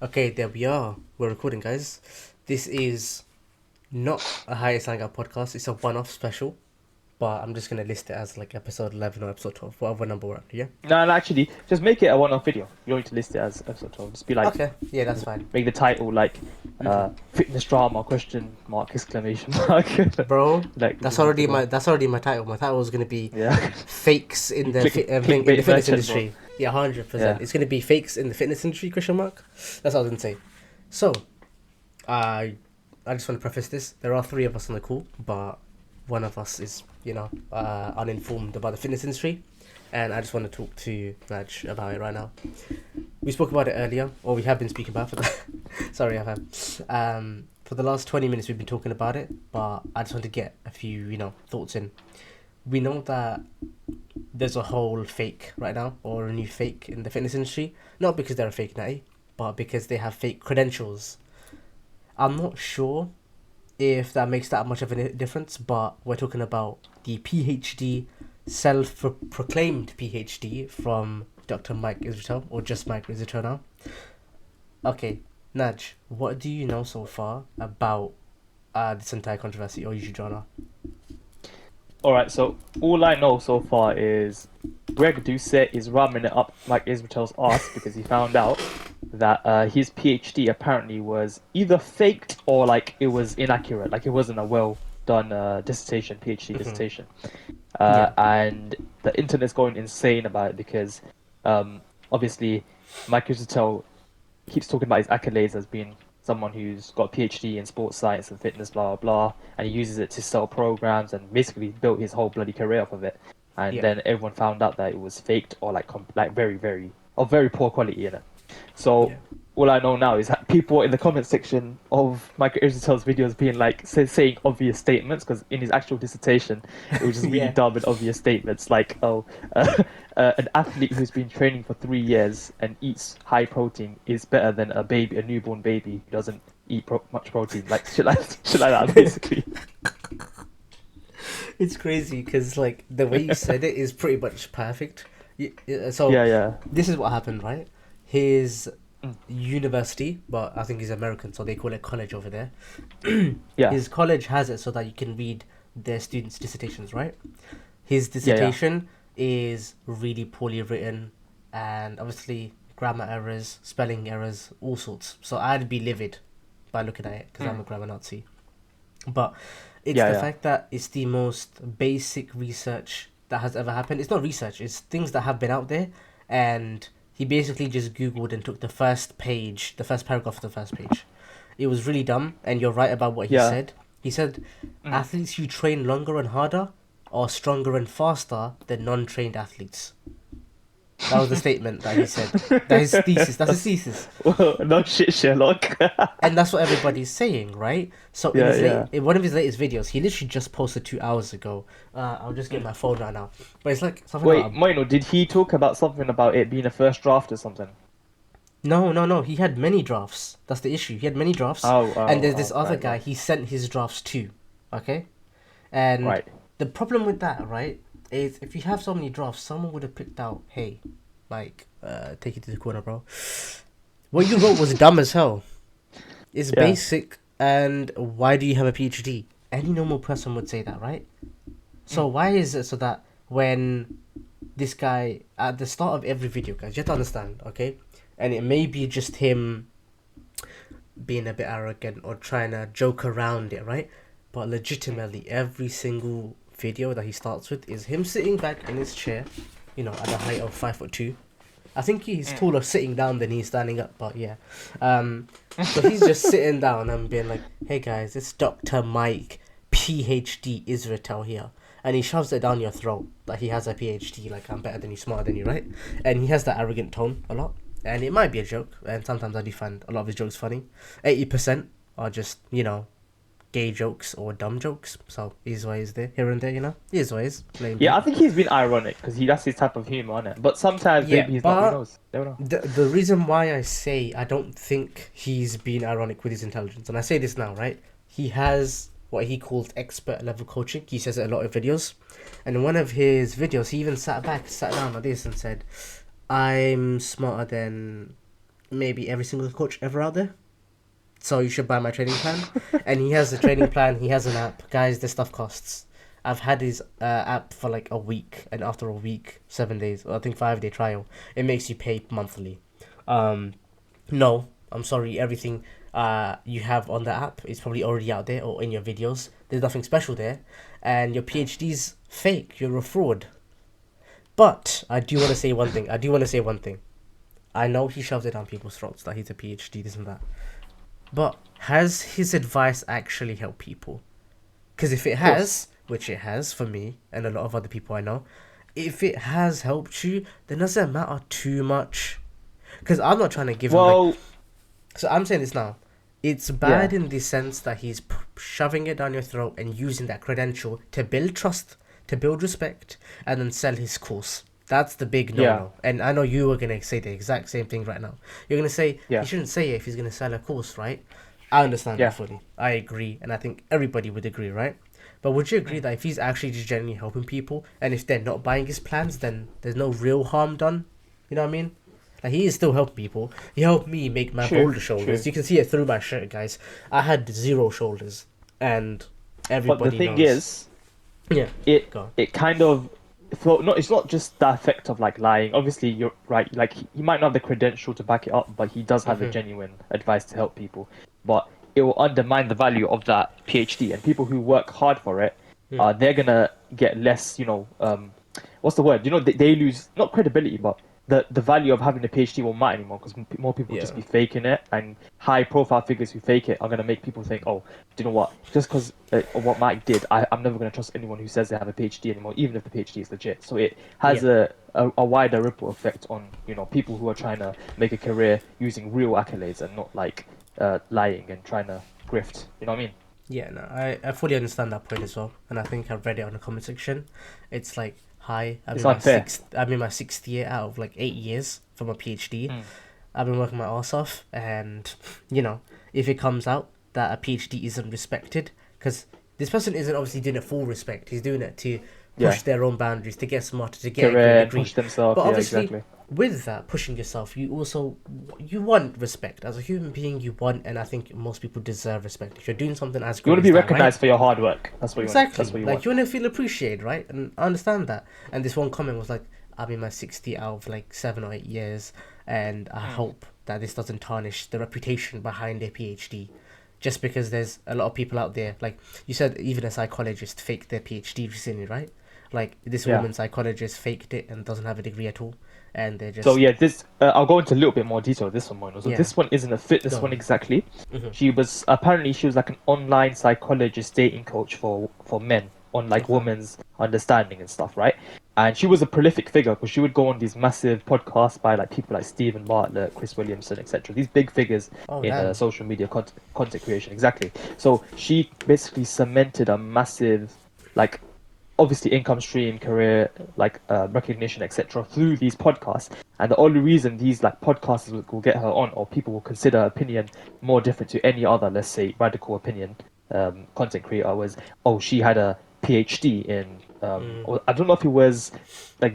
Okay, there we are. We're recording, guys. This is not a Hiatus Hangout podcast. It's a one-off special, but I'm just gonna list it as like episode 11 or episode 12, whatever number we're at. Yeah. No, actually, just make it a one-off video. You don't need to list it as episode 12. Just be like, Okay. Yeah, that's fine. make the title like Mhm. fitness drama question mark exclamation mark. Bro, Like that's this is already the my one. that's already my title. My title is gonna be Yeah. fakes in You the in the clickbait fitness merchant, bro. industry. Yeah, 100%. Yeah. It's gonna be fakes in the fitness industry? Question mark. That's what I was gonna say. So, I I just want to preface this. There are three of us on the call, but one of us is, uninformed about the fitness industry, and I just want to talk to Raj about it right now. We spoke about it earlier, or we have been speaking about it for the sorry, I have. For the last 20 minutes, we've been talking about it, but I just want to get a few, thoughts in. We know that there's a whole fake right now, or a new fake in the fitness industry, not because they're a fake natty, but because they have fake credentials. I'm not sure if that makes that much of a difference, but we're talking about the PhD, self-proclaimed PhD from Dr. Mike Israel, or just Mike Israel now. Okay, Naj, what do you know so far about this entire controversy or YouTube genre? All right. So all I know so far is Greg Doucette is ramming it up like Israel's ass because he found out that his PhD apparently was either faked or like it was inaccurate, like it wasn't a well done dissertation, PhD Mhm. dissertation. Yeah. And the internet's going insane about it because obviously Mike Usatel keeps talking about his accolades as being someone who's got a PhD in sports science and fitness, blah blah, and he uses it to sell programs and basically built his whole bloody career off of it. And Yeah. then everyone found out that it was faked or like very of very poor quality in it. So Yeah. all I know now is that people in the comment section of Michael Israel's videos being like saying obvious statements because in his actual dissertation it was just really Yeah. dumb and obvious statements like an athlete who's been training for 3 years and eats high protein is better than a newborn baby who doesn't eat much protein, like shit like that basically. It's crazy because like the way you said it is pretty much perfect. So Yeah, yeah. this is what happened, right? His Mm. university, but I think he's American, so they call it college over there. Yeah, His college has it so that you can read their students' dissertations, right? His yeah, yeah. dissertation is really poorly written, and obviously grammar errors, spelling errors, all sorts. So I'd be livid by looking at it because I'm Mm. a grammar Nazi. But it's Yeah, the yeah. fact that it's the most basic research that has ever happened. It's not research, it's things that have been out there. And he basically just Googled and took the first page, the first paragraph of the first page. It was really dumb, and you're right about what he Yeah. said. He said Mm. athletes who train longer and harder are stronger and faster than non trained athletes. That was the statement that he said. That his thesis. That's his That's thesis. well, no shit, Sherlock. And that's what everybody's saying, right? So Yeah, yeah. in one of his latest videos, he literally just posted 2 hours ago. I'll just get Mm. my phone right now. But it's like something Wait, about Moino, did he talk about something about it being a first draft or something? no, no, no. He had many drafts. That's the issue. He had many drafts, and there's this other Right, guy. right, He sent his drafts to. Okay, and right. the problem with that, right, is if you have so many drafts, someone would have picked out, hey, like, take it to the corner, bro. What you wrote was dumb as hell. It's Yeah. basic, and why do you have a PhD? Any normal person would say that, right? So Mm. why is it so that when this guy at the start of every video, guys, you have to understand, okay? And it may be just him being a bit arrogant or trying to joke around it, right? But Mm. legitimately, every single video that he starts with is him sitting back in his chair, at a height of 5'2". I think he's Mm. taller sitting down than he's standing up, but yeah. So he's just sitting down and being like, "Hey guys, it's Dr. Mike, PhD Israel here," and he shoves it down your throat that he has a PhD. Like, I'm better than you, smarter than you, right? And he has that arrogant tone a lot, and it might be a joke. And sometimes I do find a lot of his jokes funny. 80% are just gay jokes or dumb jokes. So his ways there, here and there, his ways, lame Yeah, I bit. think he's been ironic because that's his type of humor, isn't it? But sometimes Yeah, maybe he's not. Who but knows? Never know. the reason why I say I don't think he's being ironic with his intelligence, and I say this now, right? He has what he calls expert level coaching. He says it a lot of videos, and in one of his videos, he even sat down like this and said, "I'm smarter than maybe every single coach ever out there. So you should buy my training plan. And he has a training plan. He has an app. Guys, this stuff costs. I've had his app for like a week, and after a week, 7 days, or I think 5 day trial, it makes you pay monthly. No, I'm sorry. Everything you have on the app is probably already out there or in your videos. There's nothing special there, and your PhD's fake. You're a fraud. But I do want to say one thing. I know he shoves it down people's throats that he's a PhD, this and that. But has his advice actually helped people? Because if it has, which it has for me and a lot of other people I know, if it has helped you, then does it matter too much? Because I'm not trying to give him like... So I'm saying this now. It's bad in the sense that he's shoving it down your throat and using that credential to build trust, to build respect, and then sell his course. That's the big no-no. And I know you were going to say the exact same thing right now. You're going to say, he shouldn't say it if he's going to sell a course, right? I understand that fully. I agree. And I think everybody would agree, right? But would you agree that if he's actually just genuinely helping people, and if they're not buying his plans, then there's no real harm done? You know what I mean? Like, he is still helping people. He helped me make my boulder shoulders. You can see it through my shirt, guys. I had 0 shoulders. And everybody knows. But the thing is, it kind of... So no, it's not just the effect of like lying. Obviously, you're right. Like he might not have the credential to back it up, but he does have a genuine advice to help people. But it will undermine the value of that PhD, and people who work hard for it, they're gonna get less. What's the word? They lose not credibility, but the value of having a PhD won't matter anymore because more people will just be faking it, and high-profile figures who fake it are gonna make people think, oh, do you know what? Just because of what Mike did, I'm never gonna trust anyone who says they have a PhD anymore, even if the PhD is legit. So it has a wider ripple effect on people who are trying to make a career using real accolades and not like lying and trying to grift. You know what I mean? Yeah, no, I fully understand that point as well, and I think I've read it on the comment section. It's like, hi, I'm in my sixth year out of like 8 years from a PhD. I've been working my ass off, and if it comes out that a PhD isn't respected, because this person isn't obviously doing it for respect, he's doing it to push their own boundaries, to get smarter, to get a degree, push themselves. But obviously, with that pushing yourself, you want respect as a human being. You want, and I think most people deserve respect. If you're doing something as great, you want to be recognized for your hard work. That's what you want. That's what you want. You want to feel appreciated, right? And I understand that. And this one comment was like, I'm in my 60 out of like 7 or 8 years, and I hope that this doesn't tarnish the reputation behind a PhD. Just because there's a lot of people out there, like you said, even a psychologist faked their PhD recently, right? Like this woman psychologist faked it and doesn't have a degree at all, and they're just... So this I'll go into a little bit more detail of this one. So this one isn't a fitness one exactly. She was like an online psychologist, dating coach for men on like women's understanding and stuff, right? And she was a prolific figure because she would go on these massive podcasts by like people like Stephen Bartlett, Chris Williamson, etc. These big figures in social media content creation. Exactly. So she basically cemented a massive, like, obviously income stream, career, like recognition, etc. through these podcasts. And the only reason these like podcasts will get her on, or people will consider her opinion more different to any other, let's say, radical opinion content creator, was, she had a PhD in or I don't know if it was like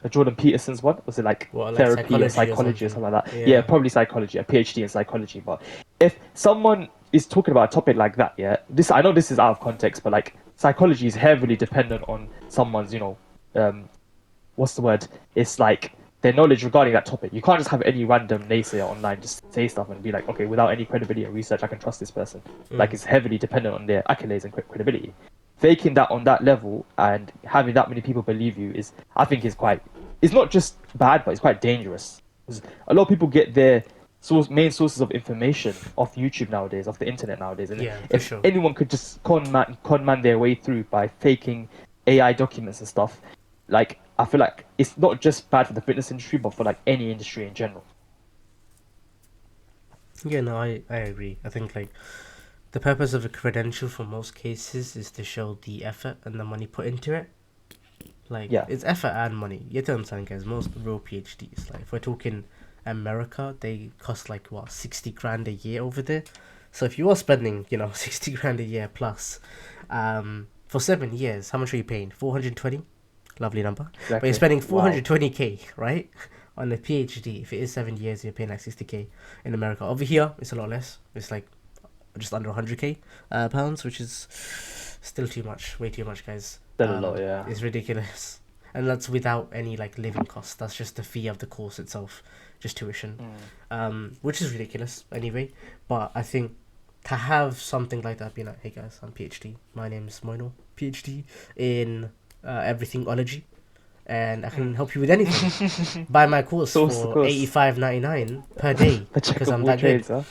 Jordan Peterson's one, was it like therapy or psychology or something like that? Yeah, probably psychology, a PhD in psychology. But if someone is talking about a topic like that, I know this is out of context, but like psychology is heavily dependent on someone's what's the word? It's like their knowledge regarding that topic. You can't just have any random naysayer online just say stuff and be like, okay, without any credibility or research, I can trust this person. Like, it's heavily dependent on their accolades and credibility. Faking that on that level and having that many people believe you I think is quite... It's not just bad, but it's quite dangerous. A lot of people get their main sources of information off YouTube nowadays, off the internet nowadays. And if anyone could just con man their way through by faking AI documents and stuff, like, I feel like it's not just bad for the fitness industry, but for like any industry in general. Yeah, no, I agree. I think like the purpose of a credential for most cases is to show the effort and the money put into it. Like, it's effort and money. You have to understand, guys, most real PhDs, like if we're talking America, they cost like 60 grand a year over there. So if you are spending 60 grand a year plus for 7 years, how much are you paying? 420? Lovely number. Exactly. But you're spending 420k, right, On a PhD, if it is 7 years, you're paying like 60k in America. Over here, it's a lot less. It's like just under 100k pounds, which is still too much, way too much, guys. Still a lot, yeah. It's ridiculous, and that's without any like living costs. That's just the fee of the course itself, just tuition, which is ridiculous anyway. But I think to have something like that, being like, hey guys, I'm PhD. My name's Moino, PhD in everythingology, and I can help you with anything. Buy my course for $85.99 per day because I'm that good. Huh?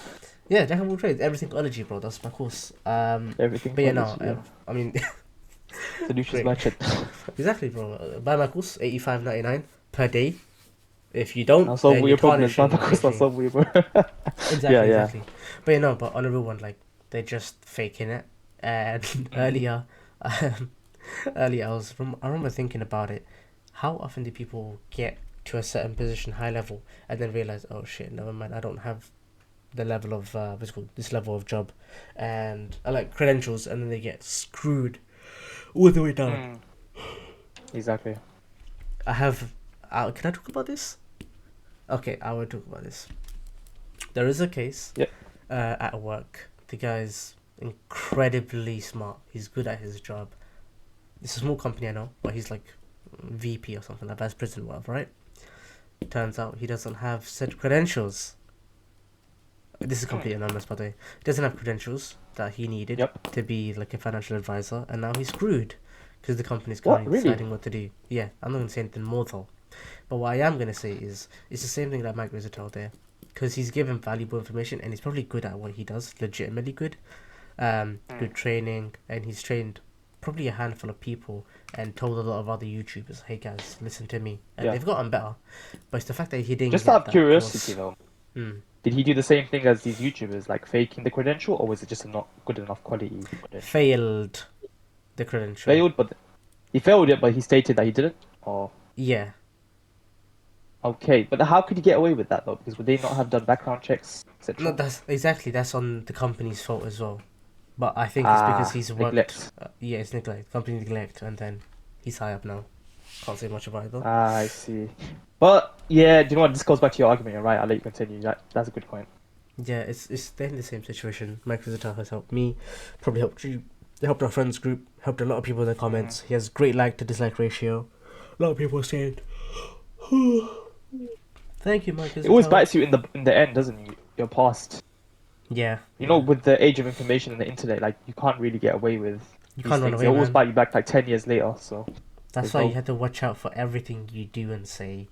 Yeah, jack of all trades, everythingology, bro. That's my course. Everything. But yeah, no, I mean, solutions merchant. Exactly, bro. Buy my course, $85.99 per day. If you don't, I'll solve then all you're your problems. Buy my tarnishing course, I'll everything. solve all your Exactly, Yeah. exactly. But you know, but on a real one, like they're just faking it. And earlier, earlier I remember thinking about it. How often do people get to a certain position, high level, and then realize, oh shit, never mind, I don't have the level of what's it called, this level of job, and I like credentials, and then they get screwed all the way down. Exactly. I have. Can I talk about this? Okay, I will talk about this. There is a case. Yep. At work, the guy's incredibly smart. He's good at his job. It's a small company, I know, but he's like VP or something, like vice president, whatever, right? Turns out he doesn't have said credentials. This is completely anonymous, by the way. He doesn't have credentials that he needed to be like a financial advisor, and now he's screwed because the company's currently deciding what to do. Yeah, I'm not going to say anything more though. But what I am going to say is, it's the same thing that Mike Rizzotel there. Because he's given valuable information, and he's probably good at what he does, legitimately good. Good training, and he's trained probably a handful of people and told a lot of other YouTubers, hey guys, listen to me. And they've gotten better. But it's the fact that he didn't Just get out of that curiosity, course. though. Did he do the same thing as these YouTubers, like faking the credential, or was it just a not good enough quality credential? Failed the credential. Failed, but he failed it, but he stated that he didn't? Or... Yeah. Okay, but how could he get away with that, though? Because would they not have done background checks, etc.? No, that's on the company's fault as well. But I think it's because he's worked... Neglect. Yeah, it's neglect. Company neglect, and then he's high up now. Can't say much about it, though. I see. But, yeah, do you know what? This goes back to your argument, you're right. I'll let you continue. That's a good point. Yeah, they're in the same situation. Mike Rizzotel has helped me, probably helped you, helped our friends group, helped a lot of people in the comments. He has great like to dislike ratio. A lot of people are saying, thank you, Mike Rizzotel. It always bites you in the end, doesn't it? Your past. Yeah. You know, with the age of information and the internet, like, you can't really get away with You these can't run things. away, They always man. bite you back like 10 years later, so... That's why you have to watch out for everything you do and say.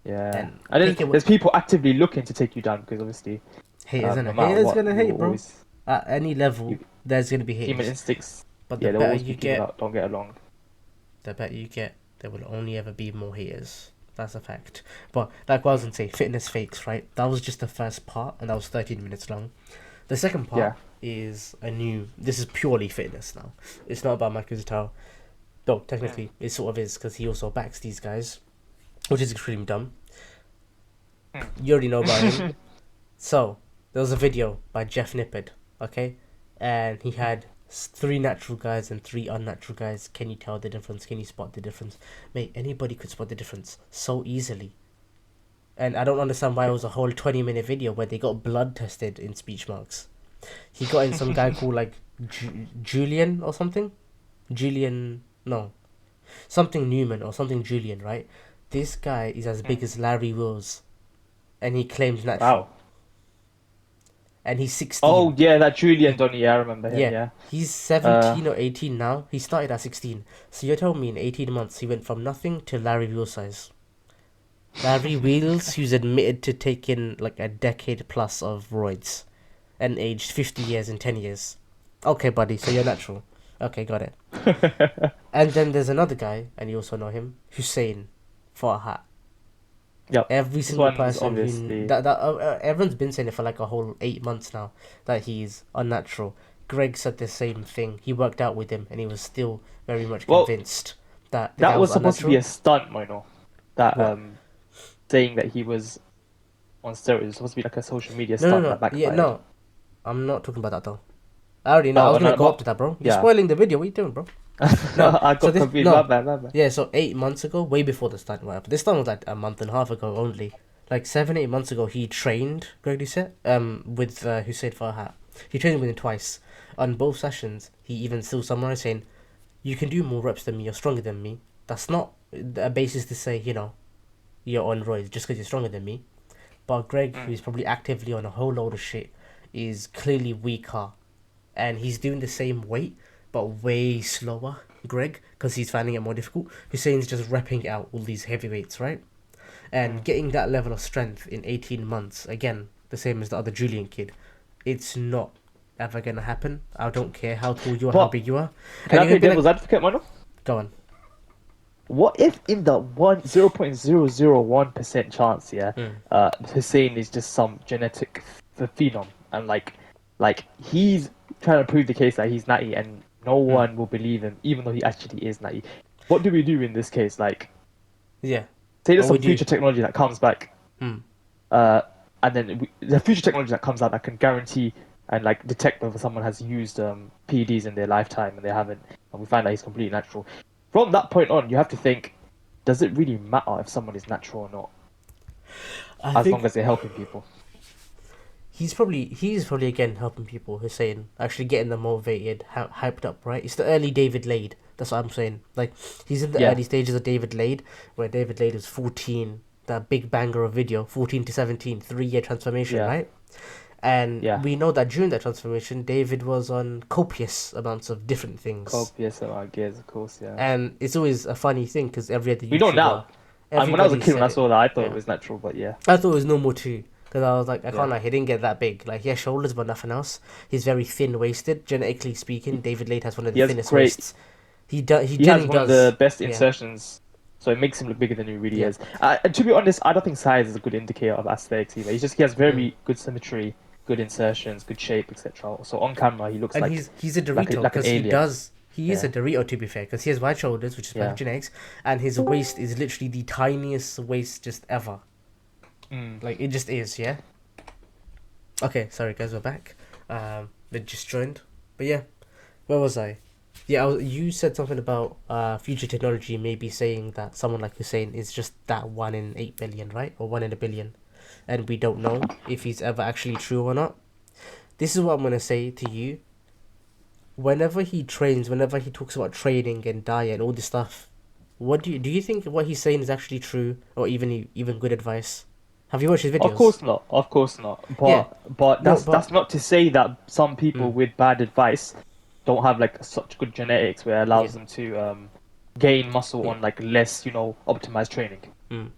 Yeah. And And then there's people actively looking to take you down, because obviously... Haters, isn't no it? matter Haters what, gonna hate, you'll bro. always- At any level, there's gonna be haters. Human instincts. But Yeah, the there'll better always be you people get, that don't get along. the better you get, there will only ever be more haters. That's a fact. But like what I was gonna say, fitness fakes, right? That was just the first part, and that was 13 minutes long. The second part is this is purely fitness now. It's not about Mike Rizzotel. Though technically it sort of is, because he also backs these guys, which is extremely dumb. You already know about him. So there was a video by Jeff Nippard, okay, and he had 3 natural guys and 3 unnatural guys. Can you tell the difference? Can you spot the difference? Mate, anybody could spot the difference so easily. And I don't understand why it was a whole 20-minute video where they got blood tested in speech marks. He got in some guy called like Julian or something. Something Newman or something Julian, right? This guy is as big as Larry Wills, and he claims natural. Wow. And he's 16. Oh, yeah, that Julian Donny, I remember him, yeah. He's 17 or 18 now. He started at 16. So you're telling me in 18 months he went from nothing to Larry Wheels size. Larry Wheels, who's admitted to taking like a decade plus of roids and aged 50 years in 10 years. Okay, buddy, so you're natural. Okay, got it. And then there's another guy, and you also know him, Hussein Farhat. Yep. Every single person obviously... everyone's been saying it for like a whole 8 months now, that he's unnatural. Greg said the same thing. He worked out with him, and he was still very much convinced that the guy was supposed unnatural. To be a stunt, Moino. That saying that he was on steroids was supposed to be like a social media stunt. No. That backfired. Yeah, no. I'm not talking about that though. I already know. I was gonna go up to that, bro. You're spoiling the video. What are you doing, bro? No, I so got this confused. no, My bad. yeah. So 8 months ago, way before the start, whatever. This time was like a month and a half ago only. Like 7, 8 months ago, he trained Greg Doucette with Hussein Farhat. He trained with him twice. On both sessions, he even still summarized saying, "You can do more reps than me. You're stronger than me. That's not a basis to say you're on roids just because you're stronger than me." But Greg, who's probably actively on a whole load of shit, is clearly weaker, and he's doing the same weight but way slower. Greg, because he's finding it more difficult. Hussein's just repping out all these heavyweights, right? And getting that level of strength in 18 months, again, the same as the other Julian kid, it's not ever gonna happen. I don't care how tall you are, how But big you are. can And I you're play gonna be devil's like, advocate, Mano? go on. What if in the 0.001% chance, yeah, Mm. Hussein is just some genetic phenom, and like he's trying to prove the case that he's natty, and no one will believe him, even though he actually is natty. What do we do in this case? Like, Yeah. say there's What we some do. future technology that comes back, Mm. and then the future technology that comes out that can guarantee and like detect whether someone has used PEDs in their lifetime and they haven't, and we find that he's completely natural. From that point on, you have to think: does it really matter if someone is natural or not, I as long think as they're helping people? he's probably again helping people. Hussein actually getting them motivated, hyped up. Right, it's the early David Lade. That's what I'm saying. Like he's in the Yeah, early stages of David Lade, where David Lade is 14, that big banger of video, 14 to 17, 3 year transformation, yeah, right? And yeah. we know that during that transformation, David was on copious amounts of different things. Copious amount of gears, of course. Yeah. And it's always a funny thing because every other We know YouTuber, now. And when I was a everybody kid, when said I it. saw that, I thought it Yeah. was natural. But yeah, I thought it was normal too. Because I was like, I can't yeah. lie, he didn't get that big. Like, he has shoulders, but nothing else. He's very thin waisted. Genetically speaking, David Lade has one of He the has thinnest great. waists. He He has generally one of does. the best Yeah. insertions, so it makes him look bigger than he really Yeah. is. And to be honest, I don't think size is a good indicator of aesthetics either. He has Mm. very good symmetry, good insertions, good shape, etc. So on camera, he looks And like he's a Dorito like an because he alien. does. He is a Yeah, Dorito to be fair because he has wide shoulders, which is yeah. perfect genetics, and his waist is literally the tiniest waist just ever. Mm. Like it just is, yeah. Okay, sorry guys, we're back. They just joined, but yeah, where was I? Yeah, you said something about future technology maybe saying that someone like Hussein is just that 1 in 8 billion, right, or 1 in 1 billion, and we don't know if he's ever actually true or not. This is what I'm gonna say to you. Whenever he trains, whenever he talks about training and diet and all this stuff, what do you think what he's saying is actually true or even good advice? Have you watched his Of videos? course not. Of course not. Yeah, But no, that's but not to say that some people mm, with bad advice don't have like such good genetics where it yeah, allows them to gain muscle yeah. on like less, optimized training. Mm.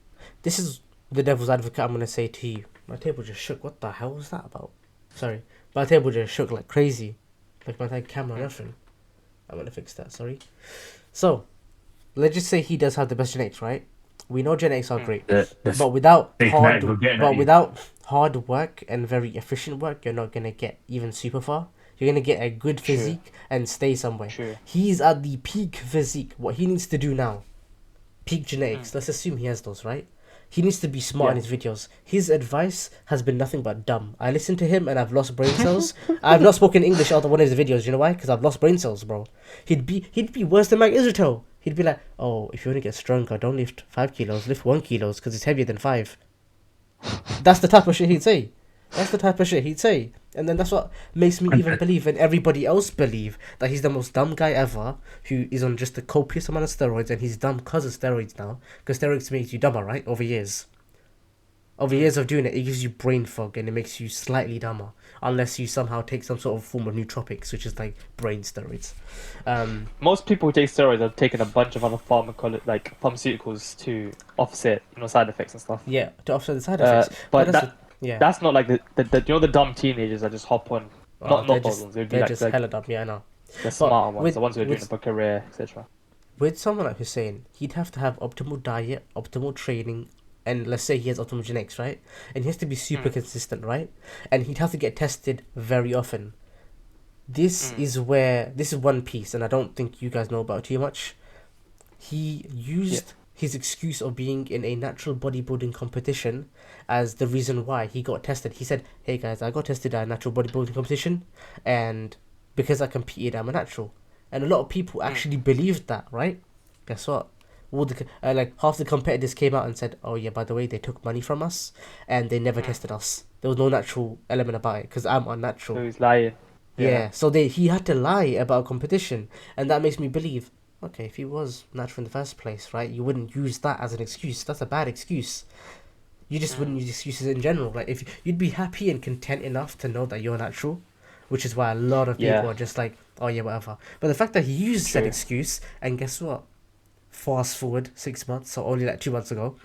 This is the devil's advocate. I'm gonna say to you. My table just shook. What the hell was that about? Sorry, my table just shook like crazy, like my entire camera and Mm. everything. I'm gonna fix that. Sorry. So let's just say he does have the best genetics, right? We know genetics are Mm. great, The but without fake hard, we're getting but at you. without hard work and very efficient work, you're not gonna get even super far. You're gonna get a good True. physique and stay somewhere. True. He's at the peak physique. What he needs to do now, peak genetics. Mm. Let's assume he has those, right? He needs to be smart in Yeah. his videos. His advice has been nothing but dumb. I listen to him and I've lost brain cells. I've not spoken English out of one of his videos. You know why? Because I've lost brain cells, bro. He'd be worse than Mike Israel. He'd be like, oh, if you want to get stronger, don't lift 5 kilos, lift 1 kilos because it's heavier than 5. That's the type of shit he'd say. That's the type of shit he'd say. And then that's what makes me even believe and everybody else believe that he's the most dumb guy ever who is on just a copious amount of steroids and he's dumb because of steroids now. Because steroids makes you dumber, right? Over years. Over years of doing it, it gives you brain fog and it makes you slightly dumber. Unless you somehow take some sort of form of nootropics, which is like brain steroids. Most people who take steroids have taken a bunch of other pharmaceuticals to offset, side effects and stuff. Yeah, to offset the side effects. But that's yeah. that's not like the dumb teenagers that just hop on. Oh, Not those ones. It would be they're like just the hella dumb, yeah, I know. the But smarter ones, the ones who are doing with it for career, etc. with someone like Hussein, he'd have to have optimal diet, optimal training, and let's say he has optimal genetics, right? And he has to be super consistent, right? And he'd have to get tested very often. This is one piece, and I don't think you guys know about it too much. He used his excuse of being in a natural bodybuilding competition as the reason why he got tested. He said, "Hey guys, I got tested at a natural bodybuilding competition, and because I competed, I'm a natural." And a lot of people actually believed that, right? Guess what? Like half the competitors came out and said, "Oh yeah, by the way, they took money from us, and they never tested us. There was no natural element about it because I'm So unnatural." he's lying. Yeah. Yeah, so he had to lie about competition, and that makes me believe, okay, if he was natural in the first place, right, you wouldn't use that as an excuse. That's a bad excuse. You just wouldn't use excuses in general. Like if you'd be happy and content enough to know that you're natural, which is why a lot of people Yeah. are just like, oh yeah, whatever. But the fact that he used said True. excuse, and guess what? Fast forward 6 months, so only like 2 months ago,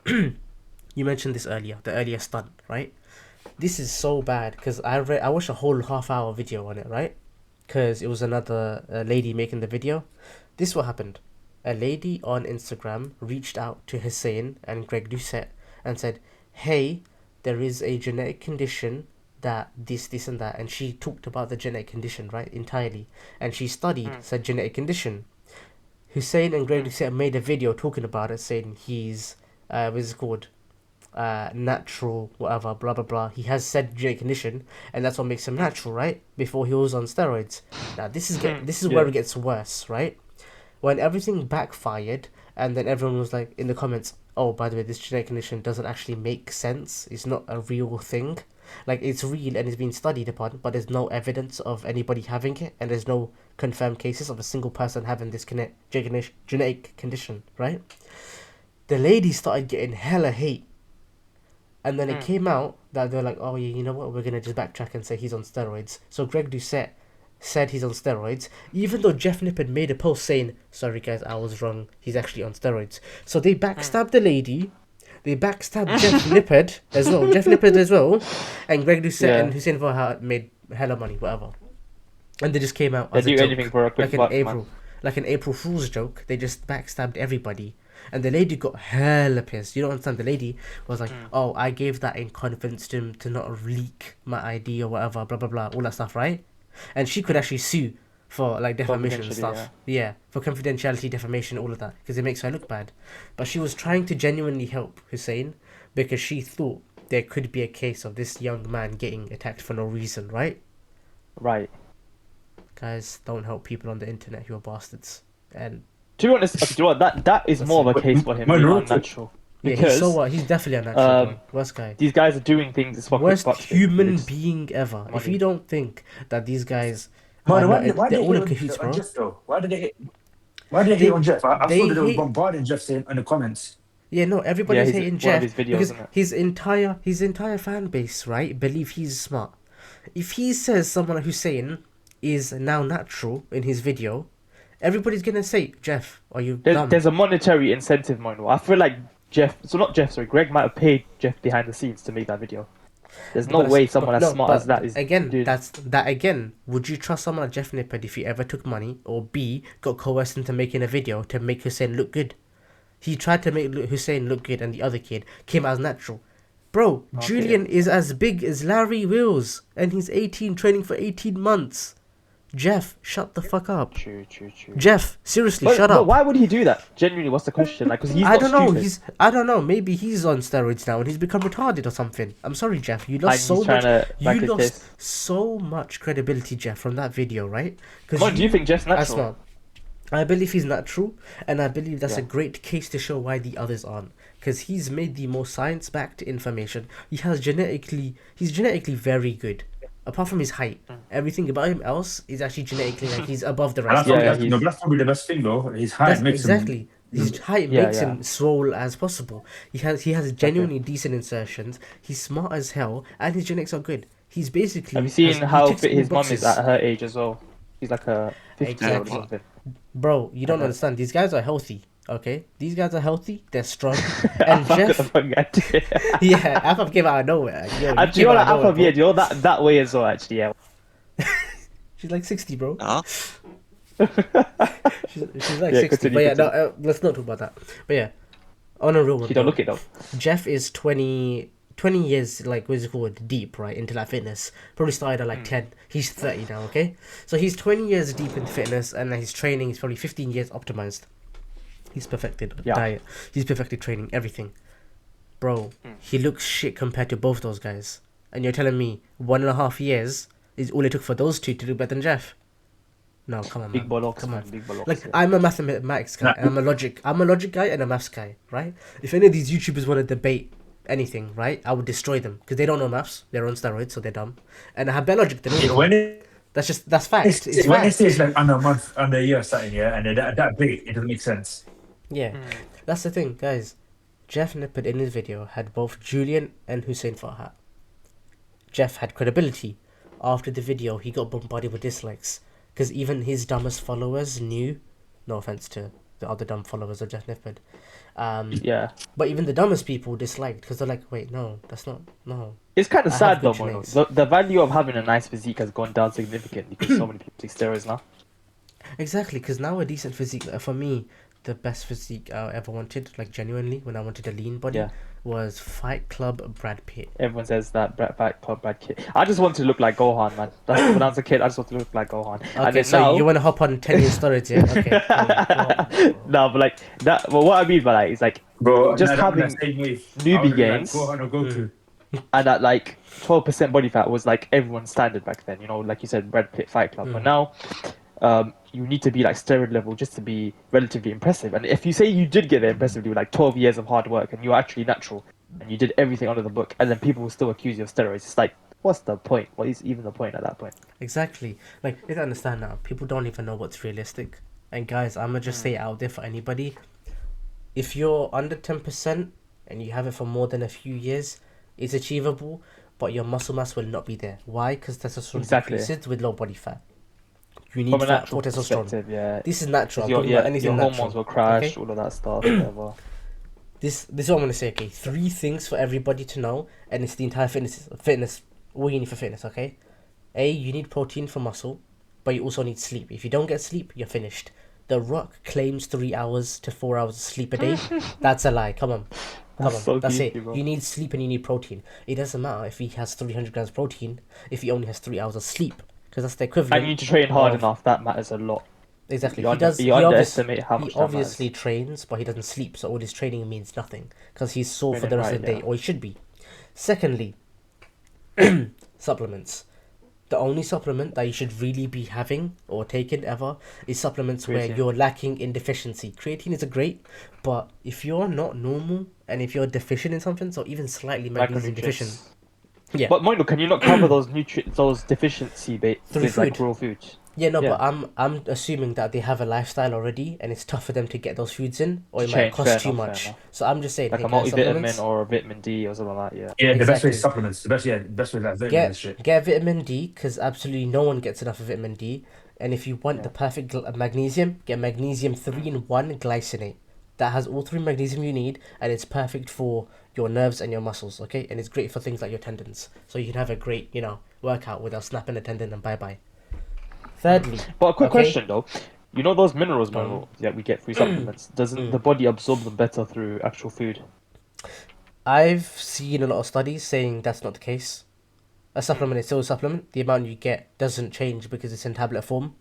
you mentioned this earlier, the earlier stunt, right? This is so bad because I watched a whole half-hour video on it, right? Because it was another lady making the video. This what happened. A lady on Instagram reached out to Hussein and Greg Doucette and said, "Hey, there is a genetic condition that this and that," and she talked about the genetic condition right entirely, and she studied said genetic condition. Hussein and Greg Doucette made a video talking about it, saying he's what's it called? Natural, whatever, blah blah blah. He has said genetic condition, and that's what makes him natural, right? Before he was on steroids. Now this is where Yeah. it gets worse, right? When everything backfired, and then everyone was like in the comments, "Oh, by the way, this genetic condition doesn't actually make sense. It's not a real thing. Like it's real and it's been studied upon, but there's no evidence of anybody having it, and there's no confirmed cases of a single person having this genetic condition, right?" The lady started getting hella hate, and then it came out that they're like, "Oh yeah, you know what? We're gonna just backtrack and say he's on steroids." So Greg Doucette said he's on steroids, even though Jeff Nippard made a post saying, "Sorry guys, I was wrong. He's actually on steroids." So they backstabbed the lady, they backstabbed Jeff Nippard as well, and Greg Doucette Yeah. and Hussein Farhat made hella money, whatever. And they just came out They as a do anything joke, for a quick like an buck, man. April, like an April Fool's joke. They just backstabbed everybody, and the lady got hella pissed. You don't understand. The lady was like, "Oh, I gave that in confidence to him to not leak my ID or whatever, blah blah blah, all that stuff, right?" And she could actually sue for like defamation and Confidentially, stuff. Yeah, for confidentiality, defamation, all of that, because it makes her look bad. But she was trying to genuinely help Hussein because she thought there could be a case of this young man getting attacked for no reason, right? Right. Guys, don't help people on the internet who are bastards. And To be honest, do you know what? That is That's more of it. a case for him My being daughter- unnatural. yeah, he's Because so what? He's definitely unnatural, bro. Worst guy. these guys are doing things for quick Worst bucks. human basically. being ever. If money. you don't think that these guys Man, are why not, did, why they're did all they in hate cahoots, on bro. Jeff though? Why did they hate? Why did they They- hate on Jeff? I they saw that they were hate- bombarding Jeff saying in the comments. Yeah, no, everybody's he's hating one Jeff of his videos, because isn't it? his entire fan base, right, believe he's smart. If he says someone like Hussein is now natural in his video, everybody's gonna say, "Jeff, are you dumb?" There's a monetary incentive, Manuel. I feel like Greg might have paid Jeff behind the scenes to make that video. There's no But way that's- someone but as no, smart but as that is again. doing. That's that again. Would you trust someone like Jeff Nippard if he ever took money or B got coerced into making a video to make Hussein look good? He tried to make Hussein look good, and the other kid came out as natural. Bro, Okay. Julian is as big as Larry Wills, and he's 18, training for 18 months. Jeff, shut the fuck up. True. Jeff, seriously, But, shut but up. why would he do that? Genuinely, what's the question? Like, because he's I not don't know. stupid. I don't know. Maybe he's on steroids now and he's become retarded or something. I'm sorry, Jeff. You And lost he's so trying much. to back You his lost case. so much credibility, Jeff, from that video, right? What, do you think Jeff's That's natural? not. I believe he's natural, and I believe that's a Yeah. great case to show why the others aren't. Because he's made the most science-backed information. He's genetically very good. Apart from his height, everything about him else is actually genetically like he's above the And rest. that's probably the best thing though. His height That's makes exactly. him. His height Yeah, makes yeah. him swole as possible. He has genuinely decent insertions. He's smart as hell, and his genetics are good. He's basically. Have you seen he how ticks fit all his mum is boxes. at her age as well? He's like a 50-year-old or Exactly. something. Bro, you don't Okay. understand. These guys are healthy. Okay, these guys are healthy. They're strong. And And Jeff, Jeff, the fucking idea. yeah, Afaf came out of nowhere. Yo, he And do you came know out that of nowhere, Afab, yeah, bro. do you know that way as well, actually, yeah. She's like 60, bro. Huh? She's like Yeah, 60. continue, But yeah, no, continue. let's not talk about that. But yeah, on a real one, She don't bro, look it though. Jeff is 20 years, like, what's it called, deep, right, into that fitness. Probably started at like 10. He's 30 now, okay? So he's 20 years deep in fitness, and his training is probably 15 years optimized. He's perfected Yeah. diet. He's perfected training, everything. Bro, he looks shit compared to both those guys. And you're telling me 1.5 years is all it took for those two to do better than Jeff? No, come on, Big man. bollocks, Come on. man. Big bollocks. Like yeah. I'm a mathematics guy, and I'm a logic guy and a maths guy, right? If any of these YouTubers want to debate anything, right, I would destroy them because they don't know maths. They're on steroids, so they're dumb. And I have better logic. They don't Yeah, know. when That's fact. It's when they fact. say it's like under a month, under a year or something, yeah, and they're that big, it doesn't make sense. Yeah, that's the thing, guys. Jeff Nippard in his video had both Julian and Hussein Farhat. Jeff had credibility. After the video, he got bombarded with dislikes because even his dumbest followers knew. No offense to the other dumb followers of Jeff Nippard. Yeah. But even the dumbest people disliked because they're like, wait, no, that's not, no. It's kind of I sad have though, good Mono. genetics. The value of having a nice physique has gone down significantly because so many people take steroids now. Exactly, because now a decent physique, for me, the best physique I ever wanted, like genuinely, when I wanted a lean body, Yeah. was Fight Club Brad Pitt. Everyone says that Brad Kid. I just want to look like Gohan, man. That's when I was a kid. I just want to look like Gohan. And Okay, then so now, you want to hop on 10 year storage, yeah? Okay. Cool. no, but like that. Well, what I mean by that is like Bro, Just nah, I'm having the same way. newbie I would be gains. Like, Gohan or Goku. and that like 12% body fat was like everyone's standard back then. You know, like you said, Brad Pitt Fight Club. But now, you need to be like steroid level just to be relatively impressive. And if you say you did get there impressively with like 12 years of hard work and you're actually natural and you did everything under the book, and then people will still accuse you of steroids, it's like, what's the point? What is even the point at that point? Exactly. Like, you have to understand now, people don't even know what's realistic. And guys, I'm going to just say it out there for anybody. If you're under 10% and you have it for more than a few years, it's achievable, but your muscle mass will not be there. Why? Because testosterone Exactly. decreases with low body fat. You need From a fat for natural testosterone. perspective, yeah. This is natural. I'm Your, talking yeah, about anything your natural. hormones will crash, okay? all of that stuff, whatever. This is what I'm gonna say. Okay, 3 things for everybody to know, and it's the entire fitness. All you need for fitness. Okay, A, you need protein for muscle, but you also need sleep. If you don't get sleep, you're finished. The Rock claims 3 hours to 4 hours of sleep a day. That's a lie. Come on. That's so That's geeky, it. bro. You need sleep and you need protein. It doesn't matter if he has 300 grams protein if he only has 3 hours of sleep, because that's the equivalent. And you need to train hard of- enough. That matters a lot. Exactly. You He does. you he underestimate how much He that obviously trains, but he doesn't sleep. So all his training means nothing because he's sore for Training the rest right, of the day, yeah. or he should be. Secondly, supplements. The only supplement that you should really be having or taking ever is supplements where Creatine. you're lacking in deficiency. Creatine is a great, but if you're not normal and if you're deficient in something, so even slightly magnesium deficient, Macronutrients. yeah. But Moino, can you not cover those those deficiency bits Through with like food. raw foods? Yeah, no, Yeah. but I'm assuming that they have a lifestyle already, and it's tough for them to get those foods in, or it To might change, cost fair too enough, fair much. enough. So I'm just saying, Like hey a guys, supplements. multivitamin or a vitamin D or something like that. Yeah. Yeah, the best way Exactly. is supplements. The best way is like vitamin and shit. Get vitamin D because absolutely no one gets enough of vitamin D. And if you want the perfect magnesium, get magnesium 3-in-1 glycinate. That has all 3 magnesium you need, and it's perfect for your nerves and your muscles. Okay, and it's great for things like your tendons. So you can have a great, workout without snapping a tendon and bye bye. Thirdly, But a quick okay? question though. You know those minerals, Moino, that we get through supplements. Doesn't the body absorb them better through actual food? I've seen a lot of studies saying that's not the case. A supplement is still a supplement. The amount you get doesn't change because it's in tablet form.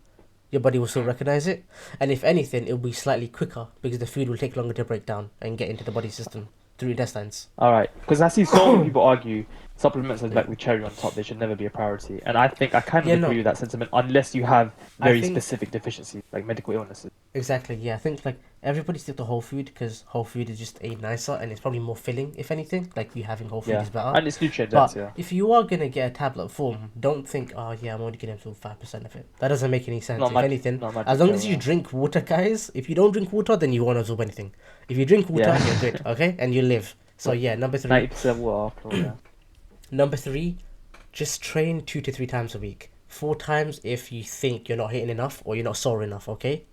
Your body will still recognize it. And if anything, it will be slightly quicker because the food will take longer to break down and get into the body system through intestines. All right, because I see so many people argue supplements are like with cherry on top. They should never be a priority, and I think I kind of Yeah, agree no. with that sentiment unless you have I very think- specific deficiencies like medical illnesses. Exactly, yeah. I think like everybody stick to whole food because whole food is just nicer and it's probably more filling, if anything. Like you having whole food Yeah, is better. and it's nutrient But dense. Yeah. if you are gonna get a tablet form, don't think, oh yeah, I'm only getting 5% of it. That doesn't make any sense. Not If much- anything, not much as long at as all, you yeah. drink water, guys. If you don't drink water, then you won't absorb anything. If you drink water, Yeah. you're good, okay, and you live. So yeah, number 3. 90% water after all. Yeah. Number 3, just train 2 to 3 times a week. 4 times if you think you're not hitting enough or you're not sore enough, okay?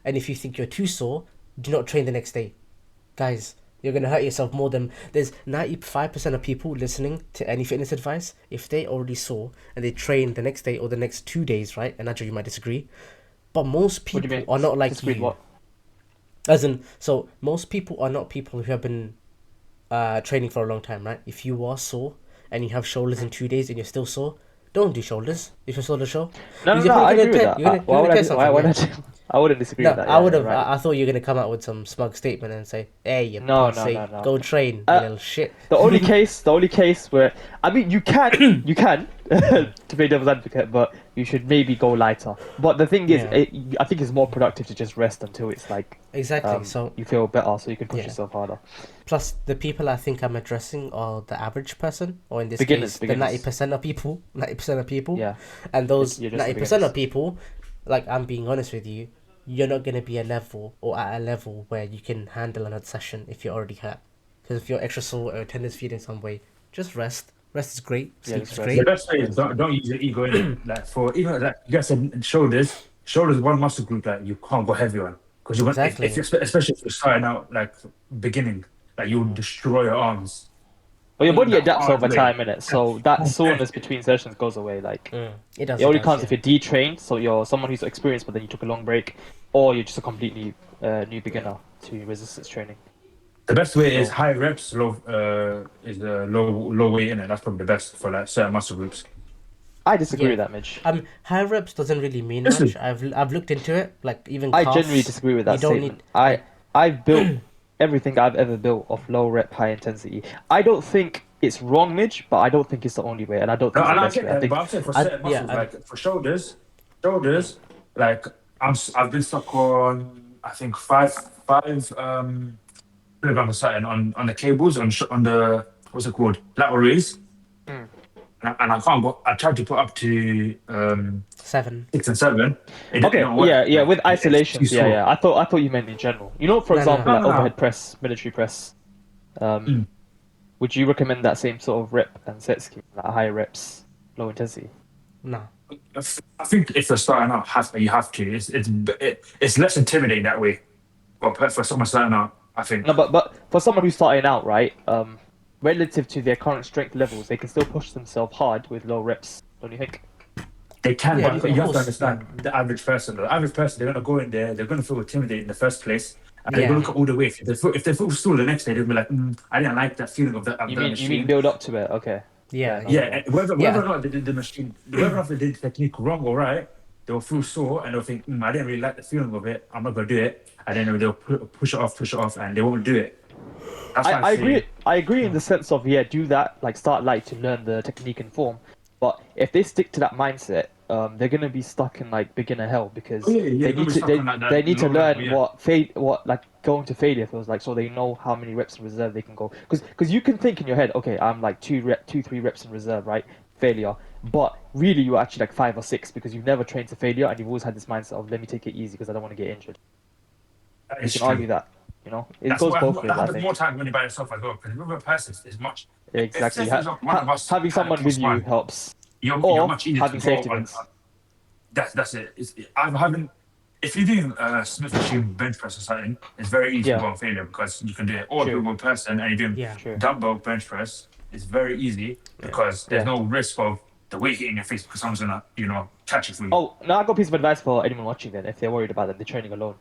And if you think you're too sore, do not train the next day. Guys, you're going to hurt yourself more than... There's 95% of people listening to any fitness advice, if they already sore and they train the next day or the next 2 days, right? And actually you might disagree. But most What do you people mean? are not like Disagree you. what? As in, so most people are not people who have been training for a long time, right? If you are sore and you have shoulders in 2 days and you're still sore, don't do shoulders if you're sore to show. No, You're I probably agree gonna with tear- that. you're gonna Why would I tear do? something, Why would yeah. I do? I wouldn't disagree No, with that. I would Yeah, have. right. I thought you were gonna come out with some smug statement and say, "Hey, you No, pussy, no, no, no. go train, you Uh, little shit." The only case where I mean you can to play devil's advocate, but you should maybe go lighter. But the thing is, Yeah. I think it's more productive to just rest until it's like Exactly. So you feel better, so you can push yeah. yourself harder. Plus, the people I think I'm addressing are the average person, or in this Beginners, case, the beginners. 90% of people. 90% of people. Yeah, And those you're just the 90% of beginners. people, like I'm being honest with you, you're not gonna be a level or at a level where you can handle another session if you're already hurt. Because if you're extra sore or tendons feeling some way, just rest. Rest is great. Yeah, Sleep just is rest. The great. best way is don't use your ego in it. Like for even like you guys said, shoulders one muscle group that you can't go heavy on because you want if Exactly. you especially if you're starting out like beginning, like you'll destroy your arms But your body the adapts hard over way. time, innit? So that soreness between sessions goes away. Like It does. it It only does. comes Yeah. if you're detrained, so you're someone who's experienced, but then you took a long break, or you're just a completely new beginner to resistance training. The best way is So high reps, low weight in it. That's probably the best for like certain muscle groups. I disagree Yeah. with that, Midge. High reps doesn't really mean Listen, much. I've looked into it. Like even I genuinely calves, disagree with you that don't statement. need I like I've built everything I've ever built off low rep, high intensity. I don't think it's wrong, Midge, but I don't think it's the only way, and I don't no, think it's the and I best get way. I that, but think I'm saying for I certain yeah muscles, I, like for shoulders, like I've been stuck on I think five kilograms or something on the cables on the what's it called lateral raise, Mm. and I can't go. I tried to put up to 7. 6 and 7. It okay, don't yeah, work. yeah, Like with it's too isolations, yeah, sore. yeah. I thought you meant in general. You know, for No, no, example, no. No, like no, overhead no. press, military press. Um, Mm. would you recommend that same sort of rep and set scheme, like higher reps, low intensity? No. I think if you're starting out, you have to. It's less intimidating that way. But for someone starting out, I think No, but for someone who's starting out, right, relative to their current strength levels, they can still push themselves hard with low reps. Don't you think? they can. Yeah, What do you But think? you have to course. Yeah. understand the average person. The average person, they're gonna go in there. They're gonna feel intimidated in the first place, and they're gonna Yeah. look at all the way. If they feel sore the next day, they'll be like, I didn't like that feeling of that You mean machine. build up to it? Okay. Yeah. Fair enough. Yeah, Yeah. Yeah. and whether Yeah. or not they did the machine, whether or not they did the technique wrong or right, they'll feel sore and they'll think, I didn't really like the feeling of it. I'm not gonna do it. And then they'll push it off, and they won't do it. That's why I agree. say, I agree in the sense of yeah, do that, like start light to learn the technique and form. But if they stick to that mindset, they're gonna be stuck in like beginner hell because oh yeah, they they're gonna need be to stuck on like they that need to low level, learn yeah. what like going to failure feels like, so they know how many reps in reserve they can go. Because you can think in your head, okay, I'm like 3 reps in reserve, right? Failure. But really, you're actually like 5 or 6 because you've never trained to failure and you've always had this mindset of let me take it easy because I don't want to get injured. That You is can true. argue that, you know, it That's goes both what ways. that I happens more think times when you're by yourself as well. Because with a person, it's much. If say exactly. for example one of us Having had a someone with plus you one, helps, you're or much easier to having go safety on. pins. That's it. I'm having. If you're doing Smith machine bench press or something, it's very easy to Yeah, go on failure because you can do it. Or if you're true, one person and you're doing Yeah. true. dumbbell bench press, it's very easy Yeah. because there's Yeah. no risk of the weight hitting your face because someone's gonna, catch it for you. Oh, now I got a piece of advice for anyone watching. Then, if they're worried about that, they're training alone.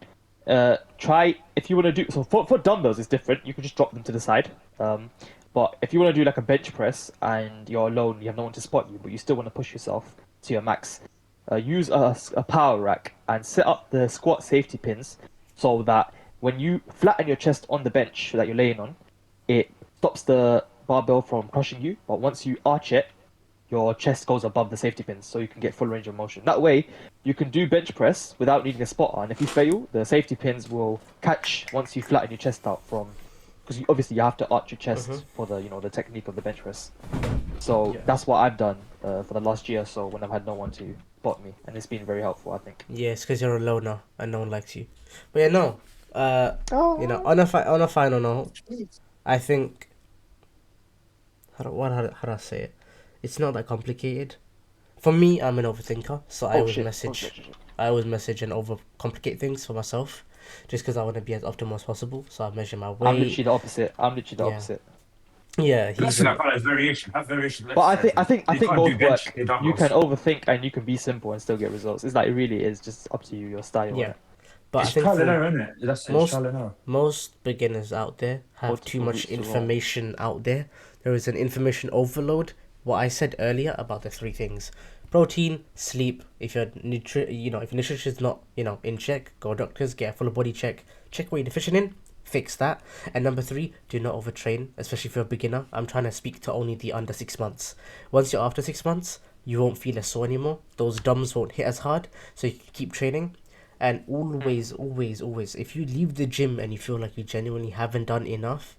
Try if you want to do so for dumbbells. It's different. You can just drop them to the side. But if you want to do like a bench press and you're alone, you have no one to spot you, but you still want to push yourself to your max. Use a power rack and set up the squat safety pins so that when you flatten your chest on the bench that you're laying on, it stops the barbell from crushing you. But once you arch it, your chest goes above the safety pins so you can get full range of motion. That way, you can do bench press without needing a spotter. And if you fail, the safety pins will catch once you flatten your chest out from, because obviously you have to arch your chest for the technique of the bench press. So Yeah. that's what I've done for the last year or so when I've had no one to spot me, and it's been very helpful, I think. Yeah, it's because you're a loner and no one likes you. But yeah, no. Oh. On a final note, I think how do I say it? It's not that complicated. For me, I'm an overthinker, so I Oh always shit. message. I always message and overcomplicate things for myself, just because I want to be as optimal as possible. So I measure my I'm weight. literally the opposite. I'm literally the Yeah. opposite. Yeah, he's Listen, I a, can't have variation. Have variation. But I You think can't do both bench, work. do You can dumbbells. overthink and you can be simple and still get results. It's like it really is just up to you, your style. yeah. Innit? But I It's think trial and for error, isn't it? That's it. It's most trial and error. most beginners out there have too Multiple much routes to Rome. information out there. There is an information overload. What I said earlier about the 3 things: protein, sleep. If your if your nutrition is not in check, go doctors, get a full body check what you're deficient in, fix that. And number 3, do not overtrain, especially if you're a beginner. I'm trying to speak to only the under 6 months. Once you're after 6 months, you won't feel as sore anymore. Those DOMs won't hit as hard, so you can keep training. And always, if you leave the gym and you feel like you genuinely haven't done enough,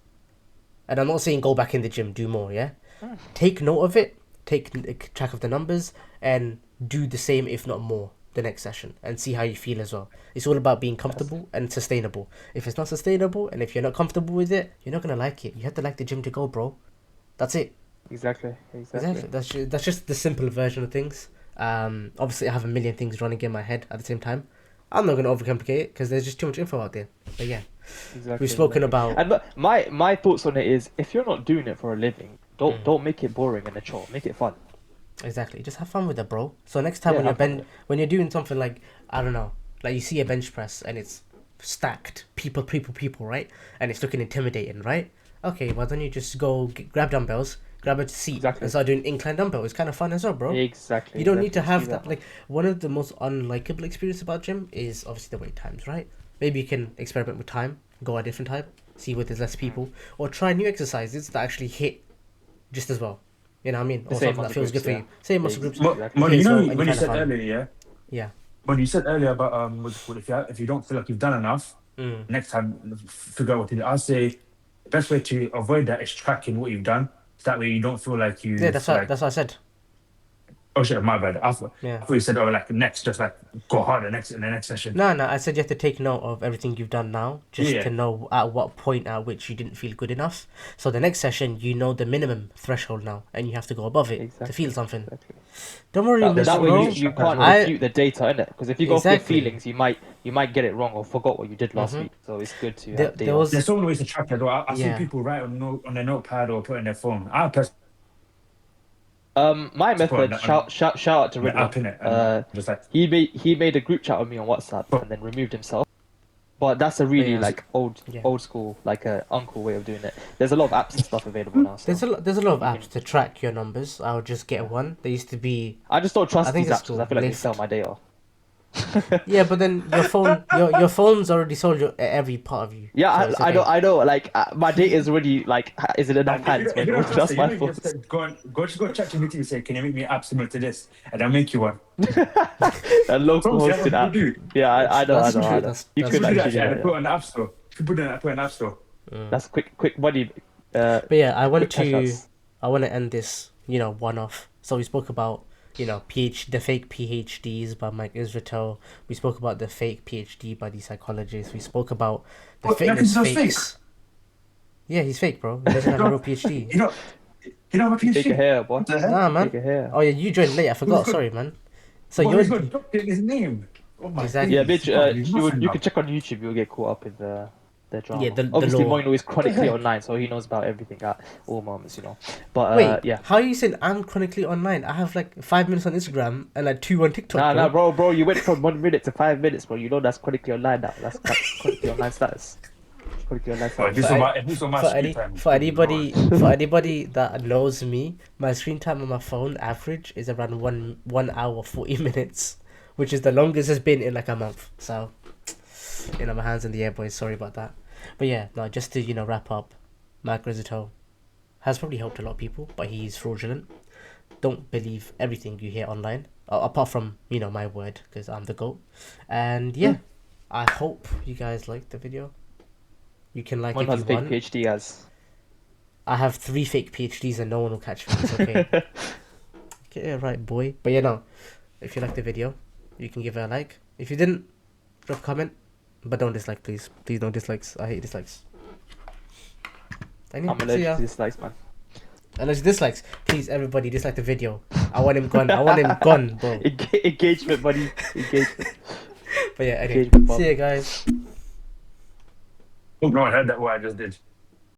and I'm not saying go back in the gym, do more, yeah? Take note of it, take track of the numbers, and do the same, if not more, the next session, and see how you feel as well. It's all about being comfortable and sustainable. If it's not sustainable, and if you're not comfortable with it, you're not going to like it. You have to like the gym to go, bro. That's it. Exactly. That's just the simple version of things. Obviously, I have a million things running in my head at the same time. I'm not going to overcomplicate it because there's just too much info out there. But yeah, we've spoken about. And but my thoughts on it is, if you're not doing it for a living, don't make it boring and a chore. Make it fun. Exactly, just have fun with it, bro. So next time when you're doing something like, I don't know, like you see a bench press and it's stacked, people, right? And it's looking intimidating, right? Okay, well then you just go grab dumbbells, grab a seat, and start doing incline dumbbell. It's kind of fun as well, bro. Exactly. You don't need to have that. Like, one of the most unlikable experiences about gym is obviously the wait times, right? Maybe you can experiment with time, go at a different time, see where there's less people, or try new exercises that actually hit just as well. You know what I mean? Or something that feels good for you. Same muscle groups. When you said earlier, yeah. When you said earlier about if you don't feel like you've done enough, next time figure out what to do. I'll say the best way to avoid that is tracking what you've done. So that way you don't feel like you. Yeah, that's what I said. Oh shit, my bad. I thought you said next, just like go harder in the next session. No, I said you have to take note of everything you've done now, just to know at what point at which you didn't feel good enough. So the next session, you know the minimum threshold now, and you have to go above it to feel something. Exactly. Don't worry, that way you can't refute the data, innit? Because if you go for your feelings, you might get it wrong or forgot what you did last week. So it's good to have There's so many ways to track it. I see people write on their notepad or put in their phone. My method, shout out to Ridwan. He made a group chat with me on WhatsApp and then removed himself. But that's a really old school, like a uncle way of doing it. There's a lot of apps and stuff available now. So. There's a lot of apps to track your numbers. I'll just get one. There used to be. I just don't trust these apps because I feel like they sell my data. Yeah, but then your phone's already sold every part of you. Yeah, so I know. Like my data is already is it enough hands? But don't trust my phone. Go check GPT and say, can you make me an app similar to this? And I'll make you one. A local hosted app. Yeah, I know. You could actually put it on the app store. You could put it on the app store. That's quick body. But yeah, I want to end this one off. So we spoke about the fake PhDs by Mike Israetel. We spoke about the fake PhD by the psychologists. We spoke about the fakes. Yeah, he's fake, bro. He doesn't have a real PhD. You don't have a PhD? Take a hair, boy. Nah, man. Take a hair. Oh yeah, you joined late. I forgot. Sorry, man. So you're got his name. Oh my exactly. Yeah, bitch. You can check on YouTube. You'll get caught up in the drama. Yeah, obviously Moino is chronically online, so he knows about everything at all moments, But wait, yeah. How are you saying I'm chronically online? I have like 5 minutes on Instagram and like 2 on TikTok. Nah, bro. You went from 1 minute to 5 minutes, bro. You know that's chronically online now. That's chronically online status. Chronically online status. For anybody that knows me, my screen time on my phone average is around 1 hour 40 minutes, which is the longest it's been in like a month. So, my hands in the air, boys. Sorry about that. But yeah, no, just to wrap up, Mark Rizzuto has probably helped a lot of people, but he's fraudulent. Don't believe everything you hear online, apart from my word, because I'm the GOAT. And yeah, I hope you guys liked the video. You can like it if you want. Fake PhD as. I have 3 fake PhDs and no one will catch me. It's okay. Get it right, boy. But if you liked the video, you can give it a like. If you didn't, drop a comment. But don't dislike, please. Please no dislikes. I hate dislikes. I'm allergic to dislikes, man. Allergic dislikes. Please, everybody, dislike the video. I want him gone. Bro. Engagement, buddy. Engagement. But yeah, anyway. See you guys. Oh no, I heard that what I just did.